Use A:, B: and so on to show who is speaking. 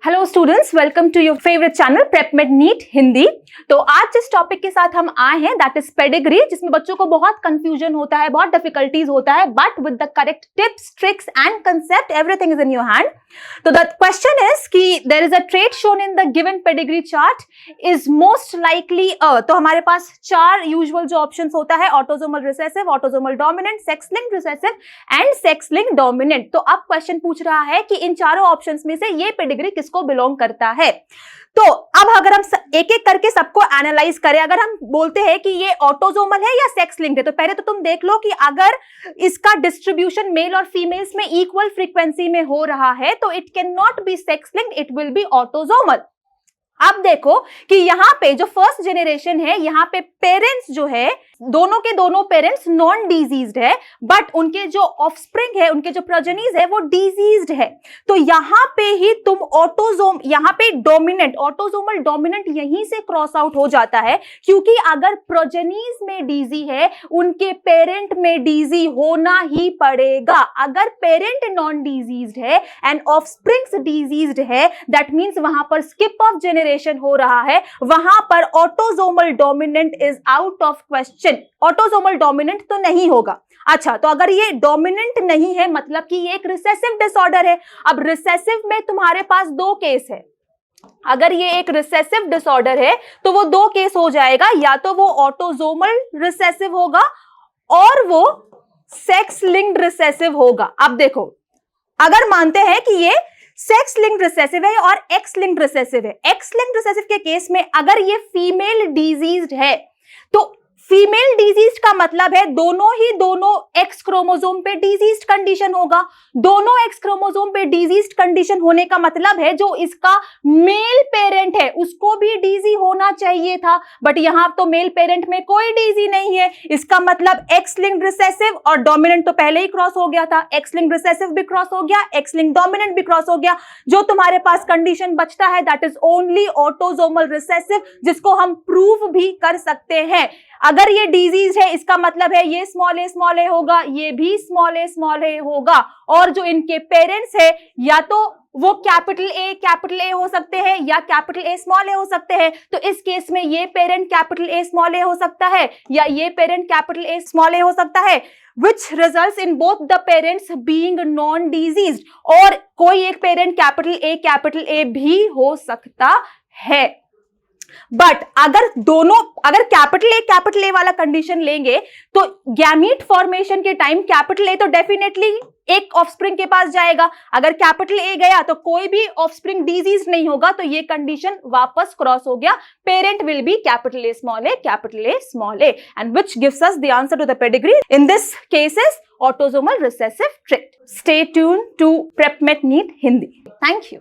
A: Hello students, welcome to your favourite channel PrepMed NEET Hindi. तो आज जिस टॉपिक के साथ हम आए हैं दैट इज पेडिग्री, जिसमें बच्चों को बहुत कंफ्यूजन होता है, बहुत डिफिकल्टीज होता है, but with the correct tips, tricks and concept everything is in your hand. तो द क्वेश्चन इज कि there is a trait shown in the given pedigree chart is most likely तो हमारे पास चार यूजुअल जो options होता है, autosomal recessive, autosomal dominant, sex linked recessive and sex linked dominant. तो अब क्वेश्चन पूछ रहा है कि इन चारों ऑप्शंस में से ये पेडिग्री किसको बिलोंग करता है। तो अब अगर हम एक एक करके सबको एनालाइज करें, अगर हम बोलते हैं कि ये ऑटोसोमल है या सेक्स लिंक्ड है, तो पहले तो तुम देख लो कि अगर इसका डिस्ट्रीब्यूशन मेल और फीमेल्स में इक्वल फ्रीक्वेंसी में हो रहा है तो it can not be sex linked, it will be autosomal. अब देखो कि यहाँ पे जो फर्स्ट जेनरेशन है, यहाँ पे पेरेंट्स जो है, दोनों के दोनों पेरेंट्स नॉन डिजीज्ड है, बट उनके जो ऑफस्प्रिंग है, उनके जो प्रोजेनीज है वो डिजीज्ड है। तो यहाँ पे ही तुम यहाँ पे डोमिनेंट, ऑटोसोमल डोमिनेंट यहीं से क्रॉस आउट हो जाता है, क्योंकि अगर प्रोजेनीज में डीजी है, उनके पेरेंट में डीजी होना ही पड़ेगा। अगर पेरेंट नॉन डिजीज्ड है एंड ऑफस्प्रिंग्स डिजीज्ड है, दैट मींस वहां पर स्किप ऑफ जेनरेशन हो रहा है, वहां पर autosomal dominant is out of question. Autosomal dominant तो नहीं होगा। अच्छा, तो अगर ये डोमिनेंट नहीं है मतलब कि ये एक रिसेसिव डिसऑर्डर है। अब रिसेसिव में तुम्हारे पास दो केस है। अगर ये एक रिसेसिव डिसऑर्डर है तो वो दो केस हो जाएगा, या तो वो ऑटोसोमल रिसेसिव होगा और वो सेक्स लिंक्ड रिसेसिव होगा। अब देखो, अगर मानते हैं कि ये सेक्स लिंक्ड रिसेसिव है और एक्स लिंक्ड रिसेसिव है, एक्स लिंक्ड रिसेसिव के केस में अगर ये फीमेल डिजीज्ड है तो फीमेल डिजीज का मतलब है दोनों एक्स क्रोमोसोम पे डिजीज कंडीशन होगा। दोनों एक्स क्रोमोसोम पे डिजीज कंडीशन होने का मतलब है जो इसका मेल पेरेंट है उसको भी डीजी होना चाहिए था, बट यहां तो मेल पेरेंट में कोई डीजी नहीं है। इसका मतलब एक्स लिंक्ड रिसेसिव और डोमिनेंट तो पहले ही क्रॉस हो गया था, एक्स लिंक्ड रिसेसिव भी क्रॉस हो गया, एक्स लिंक्ड डोमिनेंट भी क्रॉस हो गया। जो तुम्हारे पास कंडीशन बचता है that is only autosomal recessive, जिसको हम प्रूव भी कर सकते हैं। अगर ये डिजीज है इसका मतलब है ये स्मॉल ए होगा, ये भी स्मॉल ए होगा, और जो इनके पेरेंट्स है या तो वो कैपिटल ए हो सकते हैं या कैपिटल ए स्मॉल ए हो सकते हैं। तो इस केस में ये पेरेंट कैपिटल ए स्मॉल ए हो सकता है या ये पेरेंट कैपिटल ए स्मॉल ए हो सकता है, which results in both the parents being non-diseased, और कोई एक पेरेंट कैपिटल ए भी हो सकता है। बट अगर कैपिटल ए वाला कंडीशन लेंगे तो गैमीट फॉर्मेशन के टाइम कैपिटल ए तो डेफिनेटली एक ऑफस्प्रिंग के पास जाएगा। अगर कैपिटल ए गया तो कोई भी ऑफस्प्रिंग डिजीज नहीं होगा, तो ये कंडीशन वापस क्रॉस हो गया। Parent will be capital A small A and which gives us the answer to the pedigree in this cases autosomal recessive trait. Stay tuned to PrepMed NEET Hindi. Thank you.